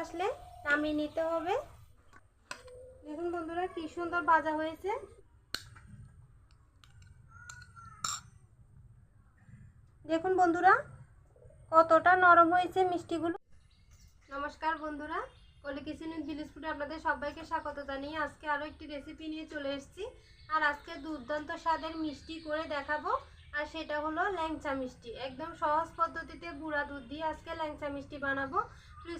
আসলে নামিয়ে নিতে হবে। দেখুন বন্ধুরা কি সুন্দর ভাজা হয়েছে। দেখুন বন্ধুরা কতটা নরম হয়েছে মিষ্টিগুলো। নমস্কার বন্ধুরা, কলি কিচেন উইথ ভিলেজ ফুডে আপনাদের সবাইকে স্বাগত জানিয়ে আজকে আরও একটি রেসিপি নিয়ে চলে এসেছি। আর আজকে দুর্দান্ত স্বাদের মিষ্টি করে দেখাবো, আর সেটা হলো ল্যাংচা মিষ্টি। একদম সহজ পদ্ধতিতে গুঁড়া দুধ দিয়ে আজকে ল্যাংচা মিষ্টি বানাবো।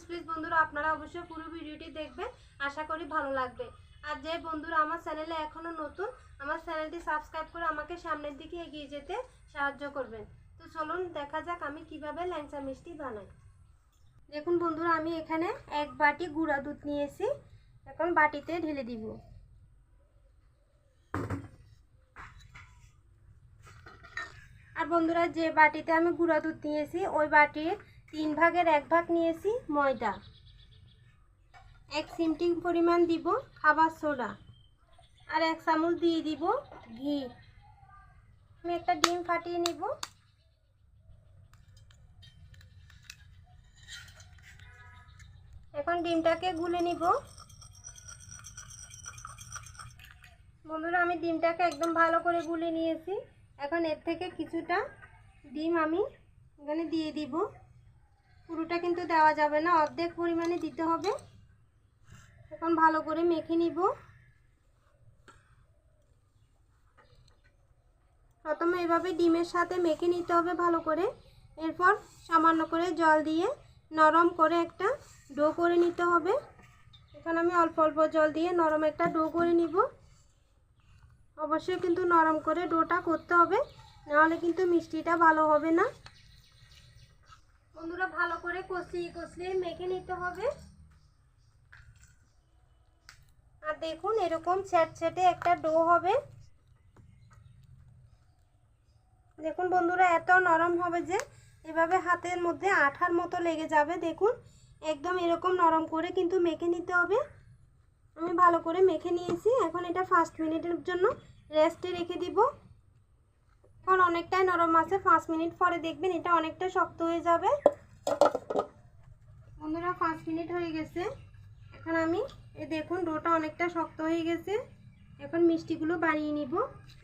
প্লিজ বন্ধুরা আপনারা অবশ্যই পুরো ভিডিওটি দেখবেন, আশা করি ভালো লাগবে। আর যে বন্ধুরা আমার চ্যানেলে এখনও নতুন, আমার চ্যানেলটি সাবস্ক্রাইব করে আমাকে সামনের দিকে এগিয়ে যেতে সাহায্য করবেন। তো চলুন দেখা যাক আমি কিভাবে ল্যাংচা মিষ্টি বানাই। দেখুন বন্ধুরা আমি এখানে 1 বাটি গুঁড়া দুধ নিয়েছি, এখন বাটিতে ঢেলে দিব। আর বন্ধুরা যে বাটিতে আমি গুঁড়া দুধ নিয়েছি ওই বাটির 3 ভাগের 1 ভাগ নিয়েছি ময়দা। 1 চিমটি পরিমাণ দিব খাবার সোডা, আর 1 চামচ দিয়ে দিব ঘি। আমি একটা ডিম ফাটিয়ে নিব। এখন ডিমটাকে গুলে নিব। বন্ধুরা আমি ডিমটাকে একদম ভালো করে গুলে নিয়েছি। এখন এর থেকে কিছুটা ডিম আমি এখানে দিয়ে দিব। পুরোটা কিন্তু দেওয়া যাবে না, অর্ধেক পরিমাণে দিতে হবে। এখন ভালো করে মেখে নিব। প্রথমে এভাবে ডিমের সাথে মেখে নিতে হবে ভালো করে। এরপর সামান্য করে জল দিয়ে নরম করে একটা ডো করে নিতে হবে। এখন আমি অল্প অল্প জল দিয়ে নরম একটা ডো করে নিব। অবশ্যই কিন্তু নরম করে ডোটা করতে হবে, নাহলে কিন্তু মিষ্টিটা ভালো হবে না। বন্ধুরা ভালো করে কষিয়ে মেখে নিতে হবে। আর দেখুন এরকম ছেটে একটা ডো হবে। দেখুন বন্ধুরা এত নরম হবে যে এভাবে হাতের মধ্যে আঠার মতো লেগে যাবে। দেখুন একদম এরকম নরম করে কিন্তু মেখে নিতে হবে। আমি ভালো করে মেখে নিয়েছি। এখন এটা 5 মিনিটের জন্য রেস্টে রেখে দিব। এখন অনেকটাই নরম আছে, 5 মিনিট পরে দেখবেন এটা অনেকটা শক্ত হয়ে যাবে। বন্ধুরা 5 মিনিট হয়ে গেছে। এখন আমি দেখুন ডোটা অনেকটা শক্ত হয়ে গেছে। এখন মিষ্টিগুলো বানিয়ে নিব।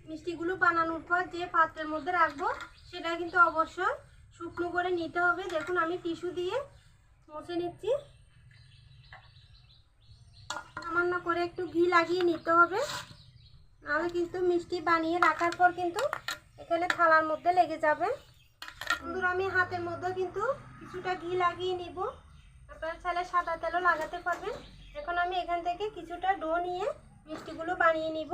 মিষ্টিগুলো বানানোর পর যে পাত্রের মধ্যে রাখবো সেটা কিন্তু অবশ্যই শুকনো করে নিতে হবে। দেখুন আমি টিস্যু দিয়ে মুছে নিচ্ছি। সামান্য করে একটু ঘি লাগিয়ে নিতে হবে, নাহলে কিন্তু মিষ্টি বানিয়ে রাখার পর কিন্তু এখানে থালার মধ্যে লেগে যাবে। বন্ধুরা আমি হাতের মধ্যে কিন্তু কিছুটা ঘি লাগিয়ে নিব, আপনারা চাইলে সাদা তেলও লাগাতে পারবেন। এখন আমি এখান থেকে কিছুটা ডো নিয়ে মিষ্টিগুলো বানিয়ে নিব।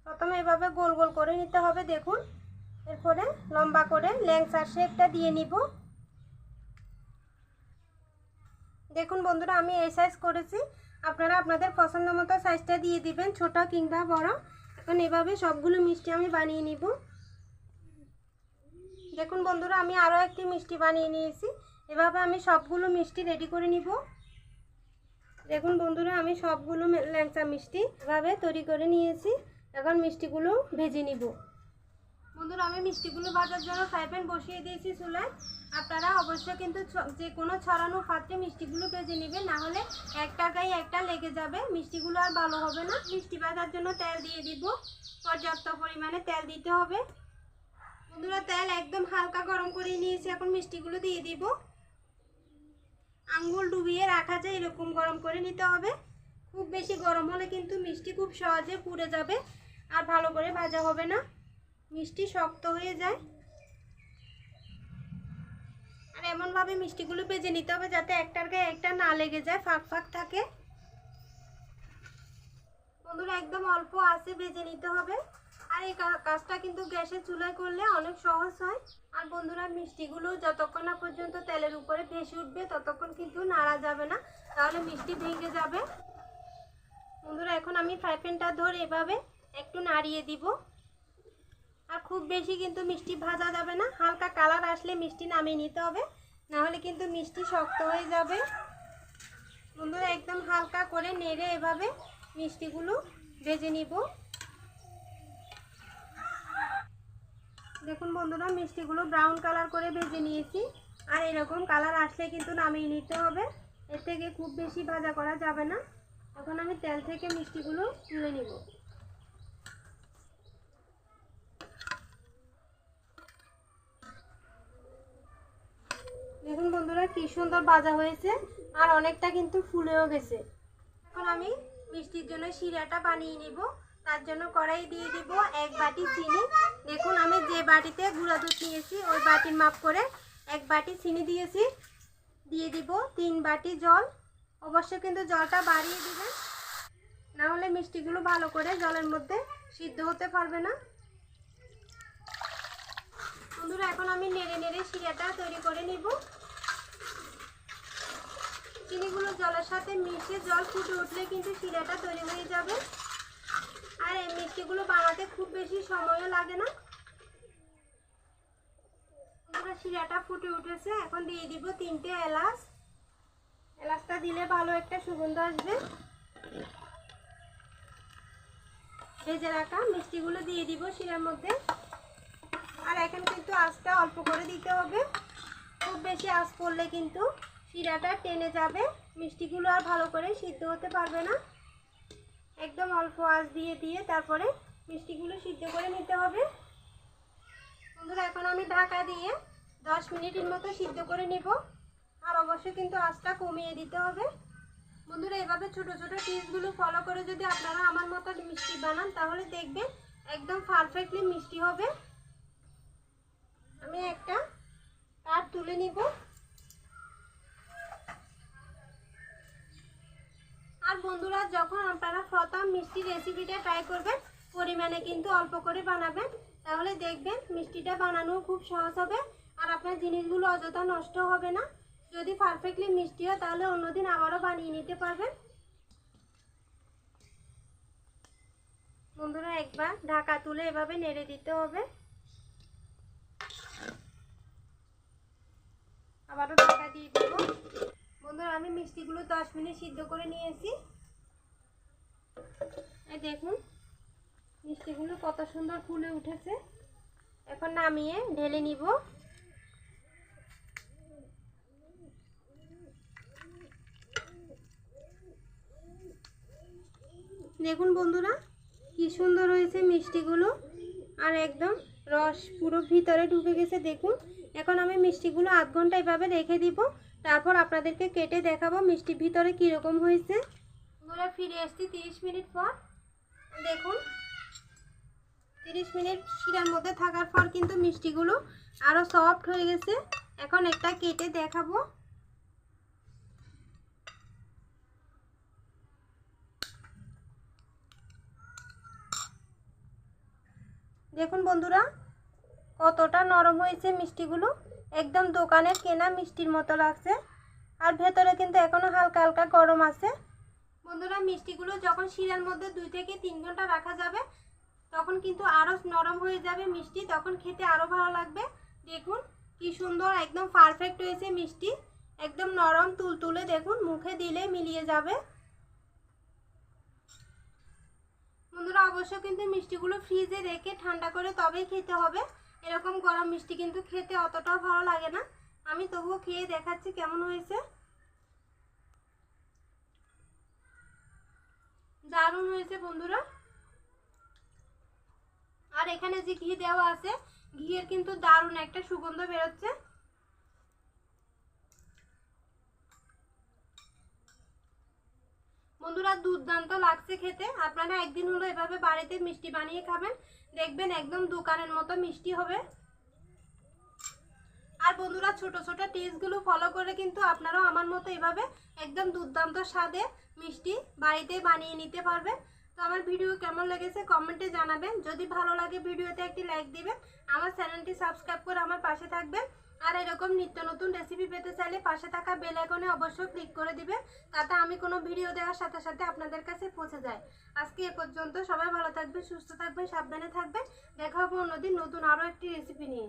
প্রথমে এভাবে গোল গোল করে নিতে হবে দেখুন। এরপরে লম্বা করে ল্যাংচার শেপটা দিয়ে নিব। দেখুন বন্ধুরা আমি এই সাইজ করেছি, আপনারা আপনাদের পছন্দ মতো সাইজটা দিয়ে দিবেন, ছোট কিংবা বড়। এখন এভাবে সবগুলো মিষ্টি আমি বানিয়ে নিব। দেখুন বন্ধুরা আমি আরও একটি মিষ্টি বানিয়ে নিয়েছি। এভাবে আমি সবগুলো মিষ্টি রেডি করে নিব। দেখুন বন্ধুরা আমি সবগুলো ল্যাংচা মিষ্টি এভাবে তৈরি করে নিয়েছি। এখন মিষ্টিগুলো ভেজে নিব। বন্ধুরা আমি মিষ্টিগুলো ভাজার জন্য ফ্রাই প্যান বসিয়ে দিয়েছি চুলায়। আপনারা অবশ্যই কিন্তু যে কোনো ছড়ানো পাত্রে মিষ্টিগুলো ভেজে নেবেন, না হলে একটা গায়ে একটা লেগে যাবে, মিষ্টিগুলো আর ভালো হবে না। মিষ্টি ভাজার জন্য তেল দিয়ে দিব। পর্যাপ্ত পরিমাণে তেল দিতে হবে। বন্ধুরা তেল একদম হালকা গরম করে নিয়েছি। এখন মিষ্টিগুলো দিয়ে দিব। আঙ্গুল ডুবিয়ে রাখা যায় এরকম গরম করে নিতে হবে। খুব বেশি গরম হলে কিন্তু মিষ্টি খুব সহজে পুড়ে যাবে আর ভালো করে ভাজা হবে না, মিষ্টি শক্ত হয়ে যায়। আর এমনভাবে মিষ্টিগুলো ভেজে নিতে হবে যাতে একটার গায়ে একটা না লেগে যায়, ফাঁক ফাঁক থাকে। বন্ধুরা একদম অল্প আঁচে ভেজে নিতে হবে। আর এই কাজটা কিন্তু গ্যাসের চুলায় করলে অনেক সহজ হয়। আর বন্ধুরা মিষ্টিগুলো যতক্ষণ না পর্যন্ত তেলের উপরে ভেসে উঠবে ততক্ষণ কিন্তু নাড়া যাবে না, তাহলে মিষ্টি ভেঙে যাবে। বন্ধুরা এখন আমি ফ্রাই প্যানটা ধরে এভাবে একটু নাড়িয়ে দিব। আর খুব বেশি কিন্তু মিষ্টি ভাজা যাবে না, হালকা কালার আসলে মিষ্টি নামিয়ে নিতে হবে, না হলে কিন্তু মিষ্টি শক্ত হয়ে যাবে। বন্ধুরা একদম হালকা করে নেড়ে এভাবে মিষ্টিগুলো ভেজে নিব। দেখুন বন্ধুরা মিষ্টিগুলো ব্রাউন কালার করে ভেজে নিয়েছি। আর এরকম কালার আসলে কিন্তু নামিয়ে নিতে হবে, এর থেকে খুব বেশি ভাজা করা যাবে না। এখন আমি তেল থেকে মিষ্টিগুলো তুলে নিব। দেখুন বন্ধুরা কি সুন্দর ভাজা হয়েছে, আর অনেকটা কিন্তু ফুলেও গেছে। এখন আমি মিষ্টির জন্য শিরাটা বানিয়ে নিব। তার জন্য কড়াই দিয়ে দিব 1 বাটি চিনি। দেখুন আমি যে বাটিতে গুঁড়া দুধ নিয়েছি ওই বাটির মাপ করে 1 বাটি চিনি দিয়েছি। দিয়ে দিব 3 বাটি জল। অবশ্যই কিন্তু জলটা বাড়িয়ে দিবেন, না হলে মিষ্টিগুলো ভালো করে জলের মধ্যে সিদ্ধ হতে পারবে না। বন্ধুরা এখন আমি নেড়ে নেড়ে শিরাটা তৈরি করে নিব। চিনিগুলো জলের সাথে মিশে জল ফুটে উঠলে কিন্তু শিরাটা তৈরি হয়ে যাবে। আর এই মিষ্টিগুলো বানাতে খুব বেশি সময়ও লাগে না। বন্ধুরা শিরাটা ফুটে উঠেছে, এখন দিয়ে দিব 3টে এলাচ। এলাচটা দিলে ভালো একটা সুগন্ধ আসবে। ভেজে রাখা মিষ্টিগুলো দিয়ে দিব শিরার মধ্যে। আর এখন কিন্তু আঁচটা অল্প করে দিতে হবে, খুব বেশি আঁচ পড়লে কিন্তু শিরাটা টেনে যাবে, মিষ্টিগুলো আর ভালো করে সিদ্ধ হতে পারবে না। একদম অল্প আঁচ দিয়ে দিয়ে তারপরে মিষ্টিগুলো সিদ্ধ করে নিতে হবে। বন্ধুরা এখন আমি ঢাকা দিয়ে 10 মিনিটের মতো সিদ্ধ করে নিব। আর অবশ্যই কিন্তু আঁচটা কমিয়ে দিতে হবে। বন্ধুরা এভাবে ছোট ছোট টিপসগুলো ফলো করে যদি আপনারা আমার মতো মিষ্টি বানান তাহলে দেখবেন একদম পারফেক্টলি মিষ্টি হবে। আমি একটা কাপ তুলে নিব। আর বন্ধুরা যখন আপনারা প্রথম মিষ্টি রেসিপিটা ট্রাই করবেন পরিমাণে কিন্তু অল্প করে বানাবেন, তাহলে দেখবেন মিষ্টিটা বানানো খুব সহজ হবে আর আপনার জিনিসগুলো অযথা নষ্ট হবে না। যদি পারফেক্টলি মিষ্টি হয় তাহলে অন্যদিন আবারও বানিয়ে নিতে পারবেন। বন্ধুরা একবার ঢাকা তুলে এভাবে নেড়ে দিতে হবে। আবারও ঢাকা দিয়ে দেব। বন্ধুরা আমি মিষ্টিগুলো 10 মিনিট সিদ্ধ করে নিয়েছি। এই দেখুন মিষ্টিগুলো কত সুন্দর ফুলে উঠেছে। এখন নামিয়ে ঢেলে নিব। দেখুন বন্ধুরা কি সুন্দর হয়েছে মিষ্টিগুলো, আর একদম রস পুরো ভিতরে ঢুকে গেছে। দেখুন এখন আমি মিষ্টিগুলো আধ ঘন্টা এভাবে রেখে দিব, তারপর আপনাদেরকে কেটে দেখাবো মিষ্টি ভিতরে কীরকম হয়েছে। বন্ধুরা ফিরে এসছি 30 মিনিট পর। দেখুন 30 মিনিট শিরার মধ্যে থাকার পর কিন্তু মিষ্টিগুলো আরও সফট হয়ে গেছে। এখন একটা কেটে দেখাবো। দেখুন বন্ধুরা কতটা নরম হয়েছে মিষ্টিগুলো, একদম দোকানের কেনা মিষ্টির মতো লাগছে। আর ভেতরে কিন্তু এখনো হালকা হালকা গরম আছে। বন্ধুরা মিষ্টিগুলো যখন শিরার মধ্যে 2 থেকে 3 ঘন্টা রাখা যাবে তখন কিন্তু আরও নরম হয়ে যাবে মিষ্টি, তখন খেতে আরও ভালো লাগবে। দেখুন কি সুন্দর একদম পারফেক্ট হয়েছে মিষ্টি, একদম নরম তুলতুলে। দেখুন মুখে দিলে মিলিয়ে যাবে। বন্ধুরা অবশ্যই কিন্তু মিষ্টিগুলো ফ্রিজে রেখে ঠান্ডা করে তবেই খেতে হবে। এরকম গরম মিষ্টি কিন্তু খেতে অতটাও ভালো লাগে না। আমি তবুও খেয়ে দেখাচ্ছি কেমন হয়েছে। দারুণ হয়েছে বন্ধুরা। আর এখানে যে ঘি দেওয়া আছে ঘিয়ের কিন্তু দারুণ একটা সুগন্ধ বেরোচ্ছে। বন্ধুরা দুর্দান্ত লাগছে খেতে। আপনারা একদিন হলো এভাবে বাড়িতে মিষ্টি বানিয়ে খাবেন, দেখবেন একদম দোকানের মতো মিষ্টি হবে। আর বন্ধুরা ছোট ছোট টিপসগুলো ফলো করে কিন্তু আপনারাও আমার মতো এভাবে একদম দুর্দান্ত স্বাদে মিষ্টি বাড়িতে বানিয়ে নিতে পারবেন। তো আমার ভিডিও কেমন লেগেছে কমেন্টে জানাবেন। যদি ভালো লাগে ভিডিওতে একটি লাইক দিবেন, আমার চ্যানেলটি সাবস্ক্রাইব করে আমার পাশে থাকবেন। আর এরকম নিত্য নতুন রেসিপি পেতে চাইলে পাশে থাকা বেল আইকনে অবশ্যই ক্লিক করে দিবেন, তাতে আমি কোনো ভিডিও দেওয়ার সাথে সাথে আপনাদের কাছে পৌঁছে যায়। আজকে এ পর্যন্ত। সবাই ভালো থাকবেন, সুস্থ থাকবেন, সাবধানে থাকবেন। দেখা হবে অন্যদিন নতুন আরও একটি রেসিপি নিয়ে।